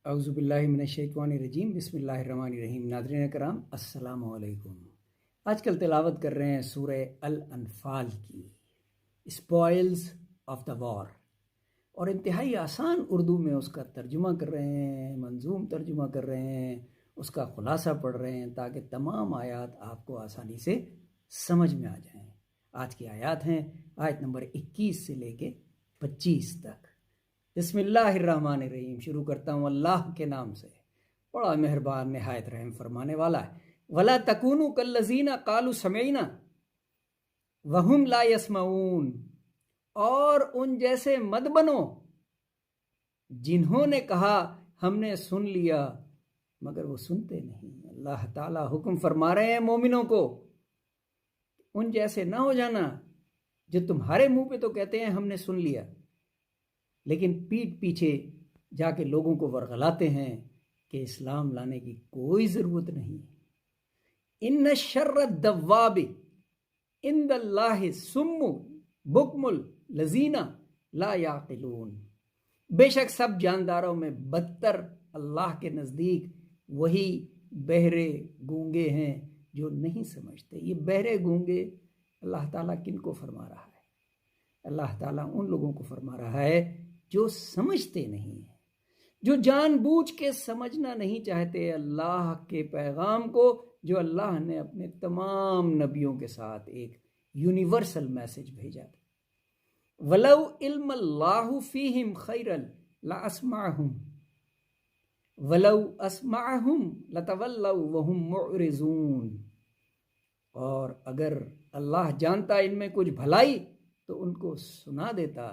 اعوذ باللہ من الشیطان الرجیم، بسم اللہ الرحمن الرحیم۔ ناظرین کرام السلام علیکم۔ آج کل تلاوت کر رہے ہیں سورہ الانفال کی، اسپوائلز آف دا وار، اور انتہائی آسان اردو میں اس کا ترجمہ کر رہے ہیں، منظوم ترجمہ کر رہے ہیں، اس کا خلاصہ پڑھ رہے ہیں تاکہ تمام آیات آپ کو آسانی سے سمجھ میں آ جائیں۔ آج کی آیات ہیں آیت نمبر 21 سے لے کے 25 تک۔ بسم اللہ الرحمن الرحیم، شروع کرتا ہوں اللہ کے نام سے، بڑا مہربان نہایت رحم فرمانے والا ہے۔ وَلَا تَكُونُوا كَالَّذِينَ قَالُوا سَمِعْنَا وَهُمْ لَا يَسْمَعُونَ، اور ان جیسے مت بنو جنہوں نے کہا ہم نے سن لیا مگر وہ سنتے نہیں۔ اللہ تعالیٰ حکم فرما رہے ہیں مومنوں کو، ان جیسے نہ ہو جانا جو تمہارے منہ پہ تو کہتے ہیں ہم نے سن لیا، لیکن پیٹھ پیچھے جا کے لوگوں کو ورغلاتے ہیں کہ اسلام لانے کی کوئی ضرورت نہیں۔ ان شر الدواب عند اللہ الصم بکم الذین لا یعقلون، بے شک سب جانداروں میں بدتر اللہ کے نزدیک وہی بہرے گونگے ہیں جو نہیں سمجھتے۔ یہ بہرے گونگے اللہ تعالیٰ کن کو فرما رہا ہے؟ اللہ تعالیٰ ان لوگوں کو فرما رہا ہے جو سمجھتے نہیں ہیں، جو جان بوجھ کے سمجھنا نہیں چاہتے اللہ کے پیغام کو جو اللہ نے اپنے تمام نبیوں کے ساتھ ایک یونیورسل میسج بھیجا تھا۔ وَلَوْ عِلْمَ اللَّهُ فِيهِمْ خَيْرًا لَأَسْمَعَهُمْ وَلَوْ أَسْمَعَهُمْ لَتَوَلَّوْا وَهُمْ مُعْرِضُونَ، اور اگر اللہ جانتا ان میں کچھ بھلائی تو ان کو سنا دیتا،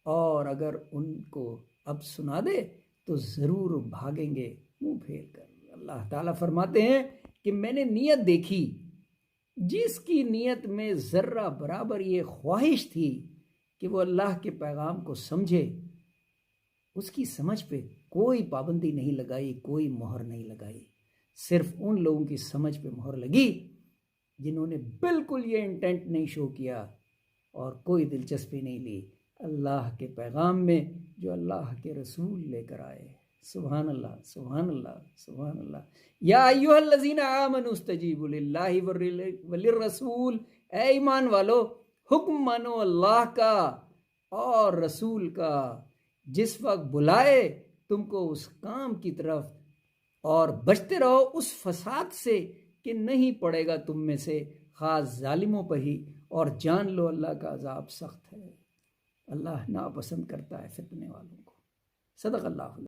اور اگر ان کو اب سنا دے تو ضرور بھاگیں گے منہ پھیر کر۔ اللہ تعالیٰ فرماتے ہیں کہ میں نے نیت دیکھی، جس کی نیت میں ذرہ برابر یہ خواہش تھی کہ وہ اللہ کے پیغام کو سمجھے، اس کی سمجھ پہ کوئی پابندی نہیں لگائی، کوئی مہر نہیں لگائی۔ صرف ان لوگوں کی سمجھ پہ مہر لگی جنہوں نے بالکل یہ انٹینٹ نہیں شو کیا اور کوئی دلچسپی نہیں لی اللہ کے پیغام میں جو اللہ کے رسول لے کر آئے۔ سبحان اللہ، سبحان اللہ، سبحان اللہ۔ یا ایھا الذین آمنوا استجیبوا للہ وللرسول، اے ایمان والو حکم مانو اللہ کا اور رسول کا جس وقت بلائے تم کو اس کام کی طرف، اور بچتے رہو اس فساد سے کہ نہیں پڑے گا تم میں سے خاص ظالموں پر ہی، اور جان لو اللہ کا عذاب سخت ہے۔ اللہ ناپسند کرتا ہے فتنے والوں کو۔ صدق اللہ۔